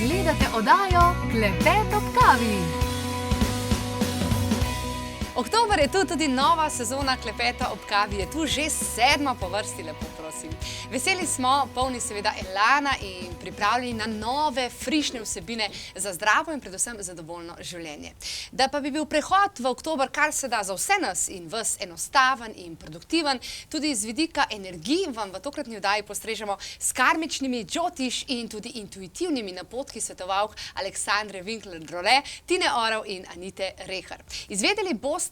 Gledate oddajo Klepet ob kavi. Oktober je tu, tudi nova sezona Klepeta ob kavi je tu, že 7. po vrsti, lepo prosim. Veseli smo, polni seveda elana in pripravljeni na nove, frišne vsebine za zdravo in predvsem zadovoljno življenje. Da pa bi bil prehod v oktober kar se da za vse nas in vas enostaven in produktiven, tudi z vidika energij vam v tokratni oddaji postrežemo s karmičnimi, džotiš in tudi intuitivnimi napotki svetovalk Aleksandre Winkler-Drole, Tine Orel in Anite Rehar. Izvedeli boste,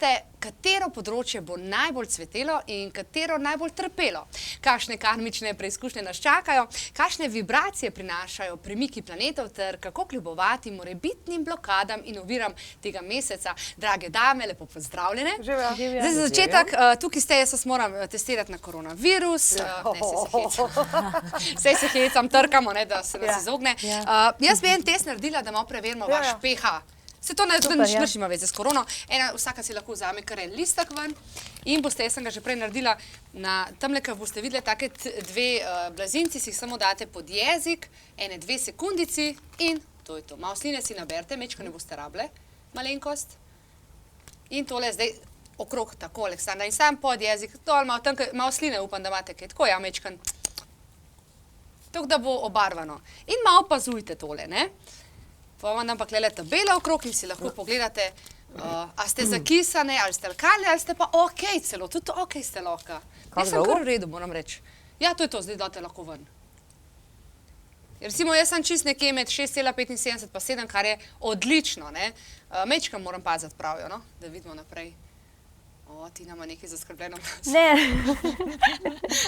katero področje bo najbolj cvetelo in katero najbolj trpelo, kakšne karmične preizkušnje nas čakajo, kakšne vibracije prinašajo premiki planetov ter kako kljubovati morebitnim blokadam in oviram tega meseca. Drage dame, lepo pozdravljene. Zdaj za začetek, tukaj ste, jaz vas moram testirati na koronavirus. Sej se hecam, trkamo, da se nas izogne. Jaz bi en test naredila, da malo preverimo vaš pH. Se to nič nima veze s korono. Vsaka si lahko vzame kar en listek ven in boste, jaz sem ga že prej naredila, na tamle, ko boste videli take dve blazinci, si jih samo date pod jezik, 1-2 sekundici in to je to. Malo sline si naberite, mečko ne boste rabile, malenkost. In tole zdaj okrog tako, Aleksandra, in sam pod jezik, malo sline upam, da imate kaj, tako ja, mečkan. Tako da bo obarvano. In malo opazujte tole, ne? Pa vam dam pa klele tabele okrog in si lahko pogledate, a ste zakisane, ali ste alkalne, ali ste pa okej celo, tudi okej ste lahko. Jaz sem kar v redu, moram reči. Ja, to je to, zdaj date lahko ven. Recimo, jaz sem čist nekje med 6,75 pa 7, kar je odlično, ne. Mečkam moram paziti, pravijo, no, da vidimo naprej. Tina ima nekaj zaskrbljeno. Ne.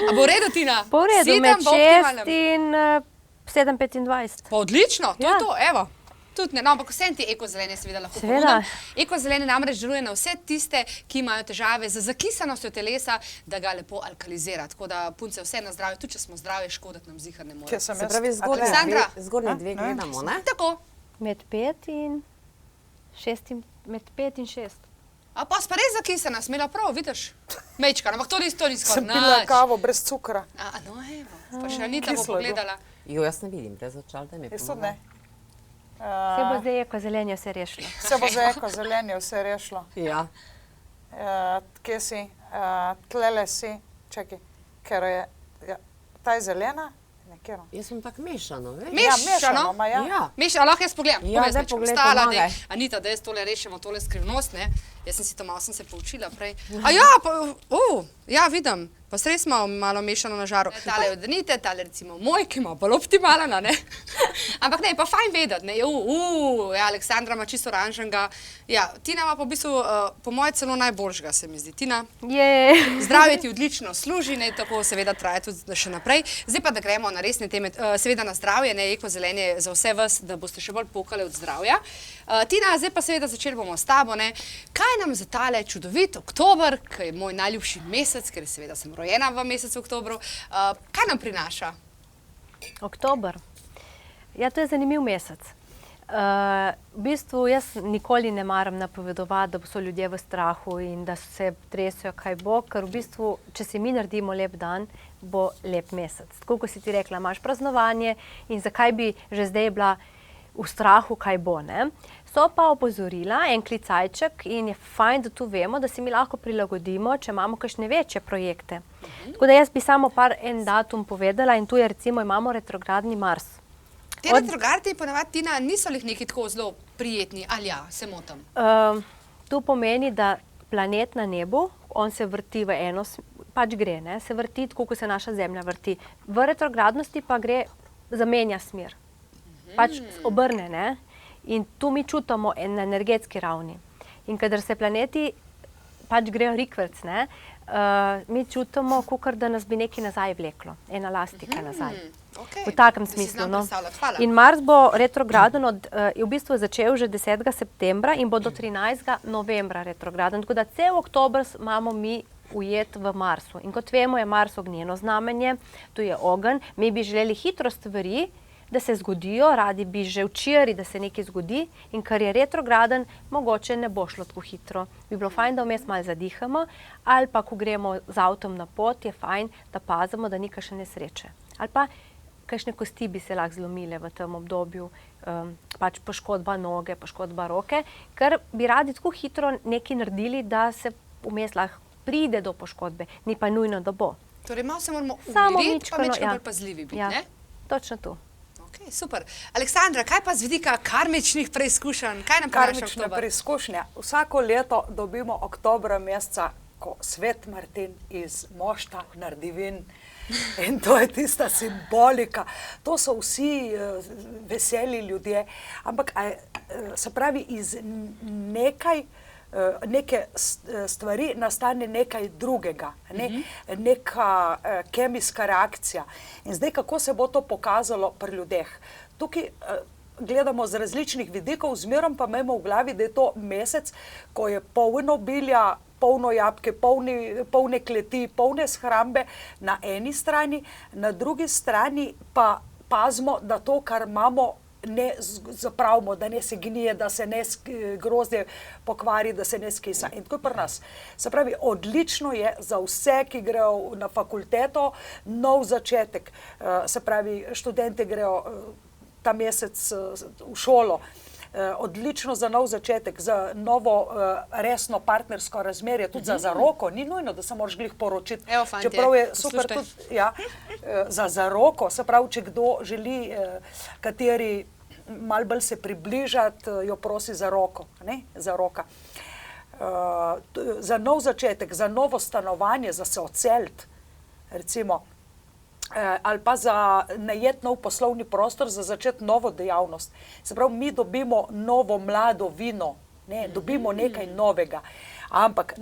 A bo v redu, Tina? Po redu, med 6 in 7,25. Pa odlično, to je to, evo. Tudi ne, no, ampak vsem ti ekozelene seveda lahko pomagam. Ekozelene namreč deluje na vse tiste, ki imajo težave z zakisanostjo telesa, da ga lepo alkalizira. Tako da punce vse na zdravje, tudi če smo zdravje, škoditi nam zihar ne more. Se pravi, zgornji dve gledamo, ne? Tako. Med 5 in 6. Med 5 in 6. A pa spa res zakisana, smela prav, vidiš? Mečka, ampak to ni skoraj nič. Sem pila kavo brez cukra. No evo, pa še Anita bo pogledala. Jo, jaz ne vidim, brez očal, da mi pomagaj. Se bo zdaj ekozelenje vse rešilo. Se bo zdaj ekozelenje vse rešilo. Ja. Kje si? Tlele si. Čekaj, ker je, ta je zelena? Nekjero. Jaz sem tako mešano, veš? Mešano? Ja. Mešano, lahko jaz pogledam. Ja, zdaj pogled, pomagaj. Anita, da jaz tole rešimo, tole skrivnost, ne? Jaz sem si to malo, sem se poučila prej. Ja, vidim. Pa srej smo malo mešano na žaru. Tale od Anite, tale recimo moj, ki ima bolj optimalna, ne? Ampak ne, pa fajn vedeti, ne? Ja, Aleksandra ima čisto oranžnega. Ja, Tina ima pa v bistvu, po moje celo najboljšega, se mi zdi. Tina, zdravje ti odlično služi, ne, tako seveda traje tudi še naprej. Zdaj pa, da gremo na resne teme, seveda na zdravje, ne, ekozelenje za vse vas, da boste še bolj pokali od zdravja. Tina, zdaj pa seveda začeli bomo s tabo, ne? Kaj nam za tale čudovit oktober, ki je moj najljubši mesec, ker seveda sem rojena v mesecu oktobru, kaj nam prinaša? Oktober? Ja, to je zanimiv mesec. V bistvu jaz nikoli ne maram napovedovati, da so ljudje v strahu in da se tresajo, kaj bo, ker v bistvu, če si mi naredimo lep dan, bo lep mesec. Tako, ko si ti rekla, imaš praznovanje in zakaj bi že zdaj bila v strahu, kaj bo, ne? So pa opozorila, en klicajček in je fajn, da tu vemo, da si mi lahko prilagodimo, če imamo kakšne večje projekte. Tako da jaz bi samo en datum povedala in tu je recimo imamo retrogradni Mars. Te retrogradi ponavadi, Tina, niso lih neki tako zelo prijetni, ali ja, se motam? Tu pomeni, da planet na nebu, on se vrti v eno, pač gre, ne, se vrti tako, ko se naša Zemlja vrti. V retrogradnosti pa gre, zamenja smer. Pač obrne, ne. In tu mi čutimo na energetski ravni. In kadar se planeti pač grejo rikverc, ne, mi čutimo, kakor da nas bi nekaj nazaj vleklo. Ena lastika nazaj. V takem smislu, no. In Mars bo retrograden je v bistvu začel že 10. septembra in bo do 13. novembra retrograden. Tako da cel oktober imamo mi ujet v Marsu. In kot vemo, je Mars ognjeno znamenje, tu je ogenj. Mi bi želeli hitro stvari, da se zgodijo, radi bi že včeraj, da se nekaj zgodi in ker je retrograden, mogoče ne bo šlo tako hitro. Bi bilo fajn, da vmes malo zadihamo, ali pa, ko gremo z avtom na pot, je fajn, da pazimo, da ni kakšne nesreče. Ali pa, kakšne kosti bi se lahko zlomile v tem obdobju, pač poškodba noge, poškodba roke, ker bi radi tako hitro nekaj naredili, da se vmes lahko pride do poškodbe, ni pa nujno, da bo. Torej, malo se moramo Samo umiriti, pa mičkeno, mečkeno ja. bolj pazljivi biti, Ja, ne? točno to. Ok, super. Aleksandra, kaj pa z vidika karmičnih preizkušenj? Kaj nam prinaša Karmične oktober? preizkušnje. Vsako leto dobimo oktobra meseca, ko Svet Martin iz mošta naredi vin. In to je tista simbolika. To so vsi veseli ljudje. Ampak se pravi, iz neke stvari nastane nekaj drugega, neka kemijska reakcija. In zdaj, kako se bo to pokazalo pri ljudeh? Tukaj gledamo z različnih vidikov, zmerom pa imamo v glavi, da je to mesec, ko je polno obilja, polno jabolke, polne kleti, polne shrambe na eni strani, na drugi strani pa pazimo, da to, kar imamo, ne zapravimo, da ne se gnije, da se ne grozdje pokvari, da se ne skisa. In tako je pri nas. Se pravi, odlično je za vse, ki grejo na fakulteto, nov začetek. Se pravi, študente grejo ta mesec v šolo. Odlično za nov začetek, za novo resno partnersko razmerje, tudi za zaroko. Ni nujno, da se moraš glih poročiti. Evo, fantje, čeprav je super tudi, ja, za zaroko, se pravi, če kdo želi, kateri malo bolj se približati, jo prosi za roko, ne, za roka. Za nov začetek, za novo stanovanje, za se odseliti, recimo, ali pa za najeti nov poslovni prostor, za začeti novo dejavnost. Se pravi, mi dobimo novo mlado vino, ne, dobimo nekaj novega. Ampak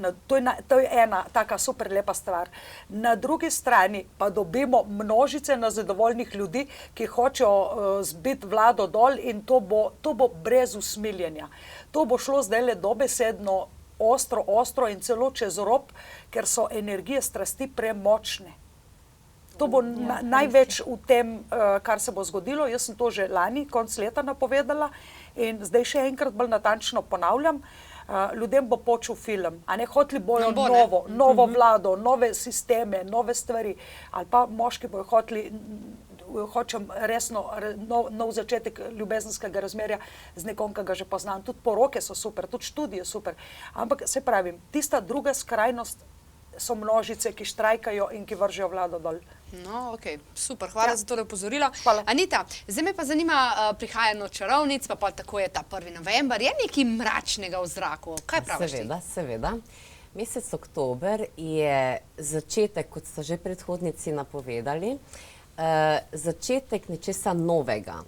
to je ena taka super lepa stvar. Na drugi strani pa dobimo množice nezadovoljnih ljudi, ki hočejo zbiti vlado dol, in to bo brez usmiljenja. To bo šlo zdajle dobesedno ostro in celo čez rob, ker so energije strasti premočne. To bo največ v tem, kar se bo zgodilo. Jaz sem to že lani, konec leta napovedala, in zdaj še enkrat bolj natančno ponavljam. Ljudem bo počel film, a ne, hoteli bojo novo vlado, nove sisteme, nove stvari, ali pa moški bojo hoteli, hočem resno nov začetek ljubezenskega razmerja z nekom, ki ga že poznam. Tudi poroke so super, tudi študije super, ampak se pravim, tista druga skrajnost so množice, ki štrajkajo in ki vržejo vlado dol. No, ok, super, hvala za tole opozorilo. Hvala. Anita, zdaj me pa zanima prihajanje čarovnic, pa tako je ta 1. november. Je nekaj mračnega v zraku? Kaj praviš ti? Seveda. Mesec oktober je začetek, kot so že predhodnici napovedali, začetek nečesa novega.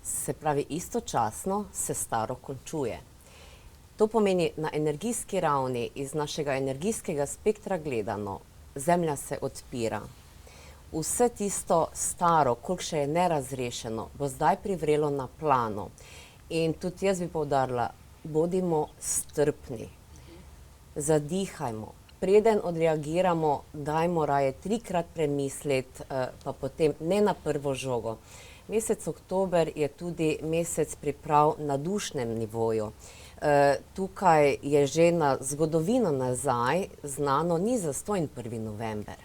Se pravi, istočasno se staro končuje. To pomeni, na energijski ravni, iz našega energijskega spektra gledano, Zemlja se odpira. Vse tisto staro, koliko še je nerazrešeno, bo zdaj privrelo na plano. In tudi jaz bi poudarila, bodimo strpni, zadihajmo. Preden odreagiramo, dajmo raje 3-krat premisliti, pa potem ne na prvo žogo. Mesec oktober je tudi mesec priprav na dušnem nivoju. Tukaj je že na zgodovino nazaj znano, ni zastonj 1. november.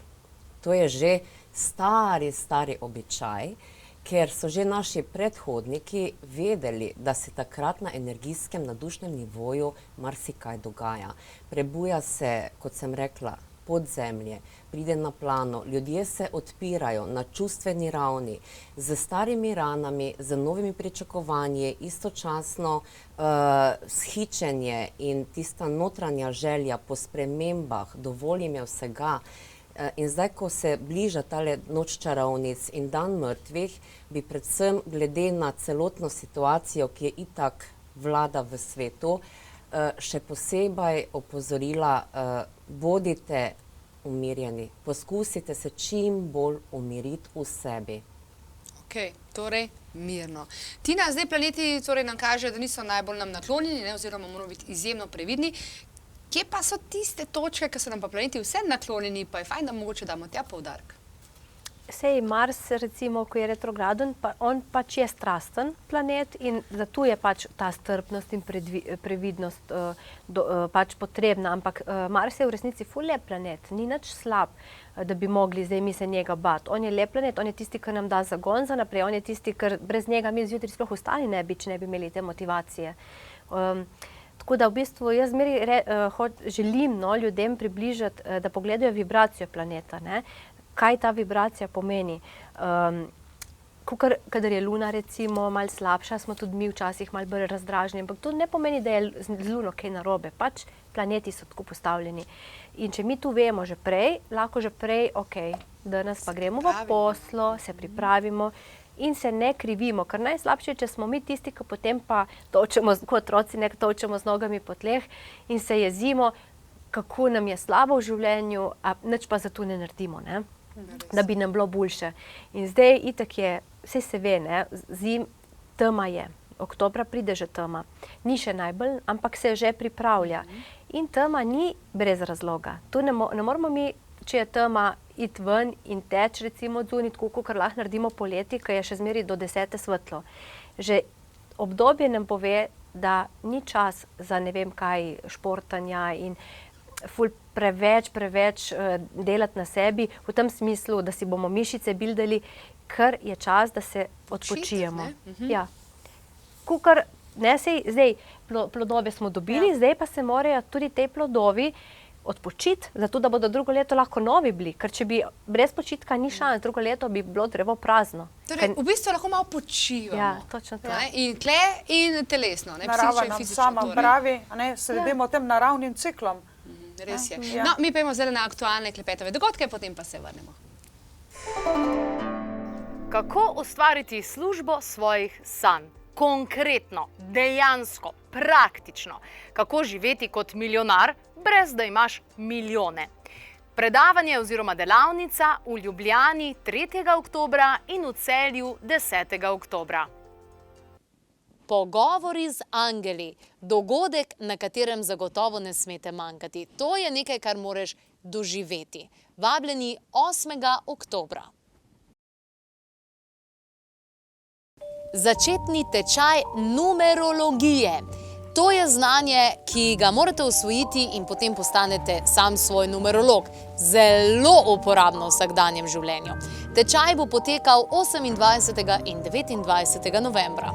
To je že stari običaj, ker so že naši predhodniki vedeli, da se takrat na energijskem, na dušnem nivoju marsikaj dogaja. Prebuja se, kot sem rekla, podzemlje, pride na plano, ljudje se odpirajo na čustveni ravni, z starimi ranami, z novimi pričakovanji, istočasno shičenje in tista notranja želja po spremembah, dovolj jim je vsega. In zdaj, ko se bliža tale noč čarovnic in dan mrtvih, bi predvsem glede na celotno situacijo, ki je itak vlada v svetu, še posebej opozorila, bodite umirjeni, poskusite se čim bolj umiriti v sebi. Ok, torej mirno. Tina, zdaj planeti nam kaže, da niso najbolj nam naklonjeni, oziroma moramo biti izjemno previdni. Kje pa so tiste točke, ki so nam pa planeti vse naklonjeni, pa je fajn, da mogoče damo tja poudarek? sej Mars, recimo, ko je retrograden, on pač je strasten planet in zato je pač ta strpnost in previdnost pač potrebna. Ampak Mars je v resnici ful lep planet, ni nič slab, da bi mogli zdaj mi se njega bati. On je lep planet, on je tisti, ki nam da zagon za naprej, on je tisti, ker brez njega mi zjutraj sploh ostali ne bi, če ne bi imeli te motivacije. Tako da v bistvu jaz želim ljudem približati, da pogledajo vibracijo planeta, ne? Kaj ta vibracija pomeni. Kadar je Luna recimo malo slabša, smo tudi mi včasih malo bolj razdraženi, ampak to ne pomeni, da je z Luno kaj narobe, pač planeti so tako postavljeni. In če mi tu vemo že prej, lahko že prej, danes pa gremo v poslo, se pripravimo in se ne krivimo, ker najslabše, če smo mi tisti, ki potem pa točemo, kot otroci, točemo z nogami po tleh in se jezimo, kako nam je slabo v življenju, a nič pa zato ne naredimo, ne? Da bi nam bilo boljše. In zdaj itak je, vse se ve, ne? Tema je, oktobra pride že tema. Ni še najbolj, ampak se že pripravlja. In tema ni brez razloga. Tu ne moramo mi, če je tema, iti ven in teč, recimo zunaj, tako kar lahko naredimo poleti, ko je še zmeraj do 10 svetlo. Že obdobje nam pove, da ni čas za ne vem kaj športanja in ful preveč delati na sebi, v tem smislu, da si bomo mišice bildali, ker je čas, da se odpočijemo. Ja. Kukor, ne, zdaj plodove smo dobili, zdaj pa se morajo tudi te plodovi odpočiti, zato da bodo drugo leto lahko novi bili, ker če bi brez počitka ni šans, drugo leto bi bilo drevo prazno. Torej, v bistvu lahko malo počivamo. Ja, točno to. In tle, in telesno, ne, Narava psihično in nam fizično. sama pravi, sledimo tem naravnim ciklom. Res je. No, mi pojmo zdaj na aktualne klepetove dogodke, potem pa se vrnemo. Kako ustvariti službo svojih sanj? Konkretno, dejansko, praktično. Kako živeti kot milijonar, brez da imaš milijone. Predavanje oziroma delavnica v Ljubljani 3. oktobra in v Celju 10. oktobra. Pogovori z angeli. Dogodek, na katerem zagotovo ne smete manjkati. To je nekaj, kar moraš doživeti. Vabljeni 8. oktobra. Začetni tečaj numerologije. To je znanje, ki ga morate usvojiti in potem postanete sam svoj numerolog. Zelo uporabno v vsakdanjem življenju. Tečaj bo potekal 28. in 29. novembra.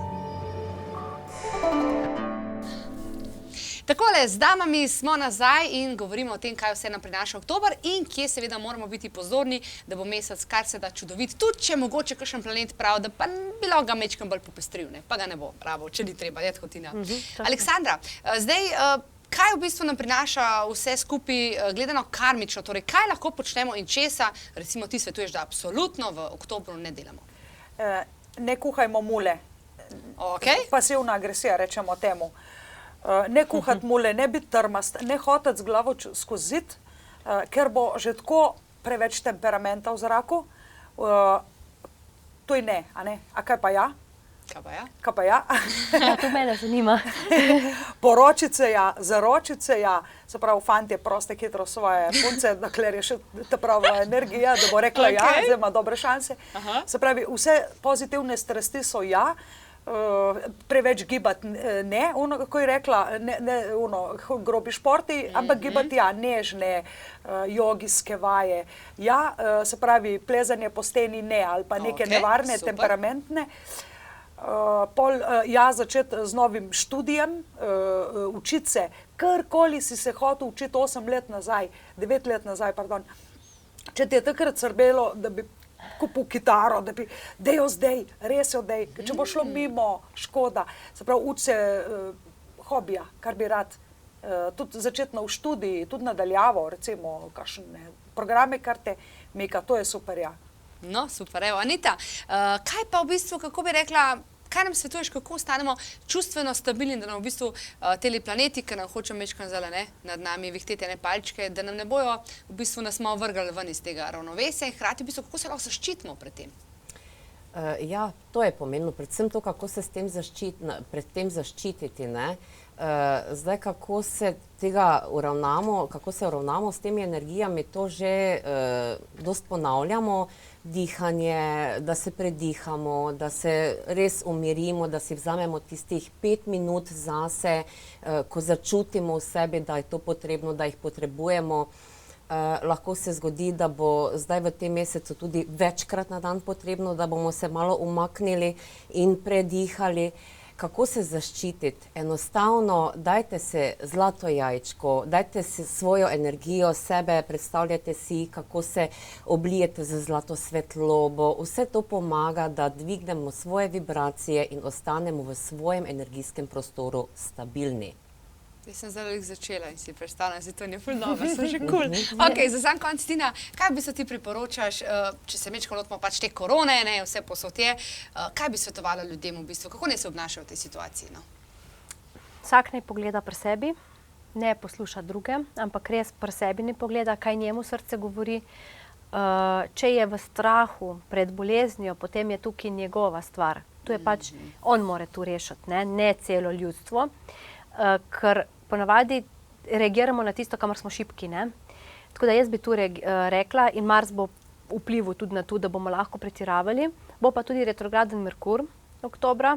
Takole, z damami smo nazaj in govorimo o tem, kaj vse nam prinaša oktober in kje seveda moramo biti pozorni, da bo mesec kar se da čudovit, tudi če mogoče kakšen planet prav, da pa bi lahko ga mečkam bolj popestril, ne? Pa ga ne bo rabo, če ni treba, je tako Tina. Aleksandra, zdaj, kaj v bistvu nam prinaša vse skupaj gledano karmično, torej kaj lahko počnemo in česa, recimo ti svetuješ, da absolutno v oktobru ne delamo? Ne kuhajmo mule. Pasivna agresija, rečemo temu. Ne kuhati mule, ne biti trmast, ne hoteti z glavo skozi zid, ker bo že tako preveč temperamenta v zraku. To je ne, a ne? A kaj pa ja? Kaj pa ja? Kaj pa ja? To mene zanima. Poročice ja, zaročice ja, se pravi, fantje proste hitro svoje punce, dokler je še ta prava energija, da bo rekla ja, zdaj ima dobre šanse. Se pravi, vse pozitivne strasti so ja, preveč gibati ne, ko je rekla, grobi športi, ampak gibati ja, nežne, jogijske vaje, ja, se pravi, plezanje po steni ne, ali pa neke nevarne, temperamentne. Ja, začeti z novim študijem, učiti se, karkoli si se hotel učiti 8 let nazaj, 9 let nazaj, pardon. Če ti je takrat srbelo, da bi kupil kitaro, da bi dejo zdaj, res je zdaj, če bo šlo mimo, škoda. Se pravi, uči se hobija, kar bi rad, tudi začeti v študiji, tudi nadaljavo, recimo, kakšne programe, kar te mika, to je super, ja. No, super, evo, Anita, kaj pa v bistvu, kako bi rekla, kaj nam svetuješ, kako ostanemo čustveno stabilni, da nam v bistvu teli planeti, ki nam hoče mečkam zale, ne, nad nami vihteti ene palčke, da nam ne bojo v bistvu nas malo vrgali ven iz tega ravnovesja in hkrati v bistvu, kako se lahko zaščitimo pred tem? Ja, to je pomembno, predvsem to, kako se pred tem zaščititi, ne. Zdaj, kako se tega uravnamo, kako se uravnamo s temi energijami, to že dosti ponavljamo. dihanje, da se predihamo, da se res umirimo, da si vzamemo tistih 5 minut zase, ko začutimo v sebi, da je to potrebno, da jih potrebujemo. Lahko se zgodi, da bo zdaj v tem mesecu tudi večkrat na dan potrebno, da bomo se malo umaknili in predihali. Kako se zaščititi? Enostavno dajte se zlato jajčko, dajte si svojo energijo, sebe, predstavljajte si, kako se oblijete z zlato svetlobo. Vse to pomaga, da dvignemo svoje vibracije in ostanemo v svojem energijskem prostoru stabilni. Jaz sem zdaj začela in si predstavljam, da to ni ful dobro, so že kul. Ok, za sam konc, Tina, kaj bi se ti priporočaš, če se mečko lotimo pač te korone, ne, vse posod je, kaj bi svetovala ljudem v bistvu, kako naj se obnašajo v tej situaciji, no? Vsak naj pogleda pri sebi, ne posluša druge, ampak res pri sebi ne pogleda, kaj njemu srce govori. Če je v strahu pred boleznijo, potem je tukaj njegova stvar. To je pač, on mora tu rešiti, ne celo ljudstvo. Ker ponavadi reagiramo na tisto, kamor smo šibki, ne? Tako da jaz bi tu rekla, in Mars bo vplival tudi na to, da bomo lahko pretiravali. Bo pa tudi retrograden Merkur oktobra.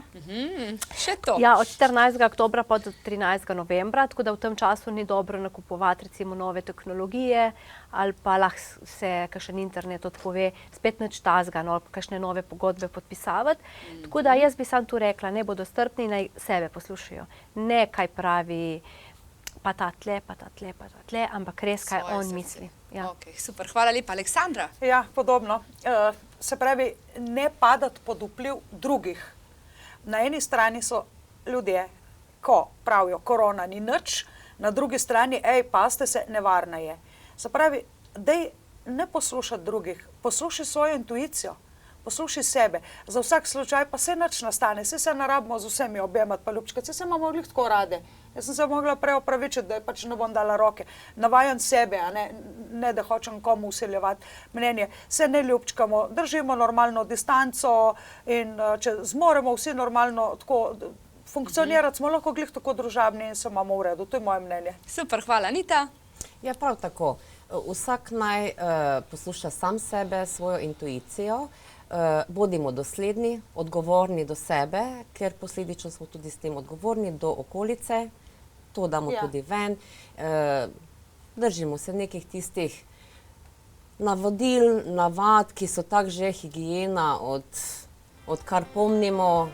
Še to? Ja, od 14. oktobra pa do 13. novembra, tako da v tem času ni dobro nakupovati recimo nove tehnologije ali pa lahko se kakšen internet odpove, spet nič tazga, no, kakšne nove pogodbe podpisavati. Tako da jaz bi sam tu rekla, ne bodo strpni, naj sebe poslušajo. Ne kaj pravi pa ta tle, ampak res kaj on misli. Ja. Ok, super, hvala lepa. Aleksandra? Ja, podobno. Se pravi, ne padati pod vpliv drugih. Na eni strani so ljudje, ko pravijo, korona ni nič, na drugi strani, pazite se, nevarna je. Se pravi, daj ne poslušati drugih, poslušaj svojo intuicijo, poslušaj sebe. Za vsak slučaj pa se nič nastane, se ne rabimo z vsemi objemati pa ljubčkati, se imamo glih tako rade. Jaz sem se mogla prej opravičiti, da pač ne bom dala roke. Navajam sebe, ne da hočem komu usiljevati mnenje. Se ne ljubčkamo, držimo normalno distanco in če zmoremo vsi normalno tako funkcionirati, smo lahko glih tako družabni in se imamo v redu. To je moje mnenje. Super, hvala. Anita? Ja, prav tako. Vsak naj posluša sam sebe, svojo intuicijo. Bodimo dosledni, odgovorni do sebe, ker posledično smo tudi s tem odgovorni do okolice, to damo tudi ven. Držimo se nekih tistih navodil, navad, ki so tak že higiena, od kar pomnimo,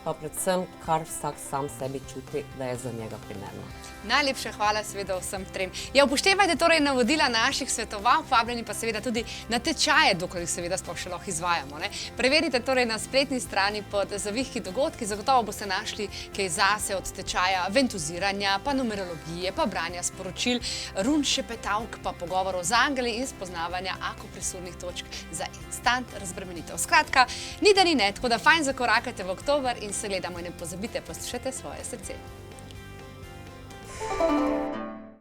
pa predvsem, kar vsak sam sebi čuti, da je za njega primerno. Najlepša hvala seveda vsem trem. Ja, upoštevajte torej navodila naših svetovalk, vabljeni pa seveda tudi na tečaje, dokler jih seveda sploh še lahko izvajamo, ne. Preverite torej na spletni strani pod zavihki dogodki, zagotovo boste našli kaj zase od tečaja ventuziranja, pa numerologije, pa branja sporočil, run šepetavk, pa pogovorov z angeli in spoznavanja akupresurnih točk za instant razbremenitev. Skratka, ni da ni ne, tako da fajn zakorakajte v oktober in se gledamo in ne pozabite, poslušajte svoje srce.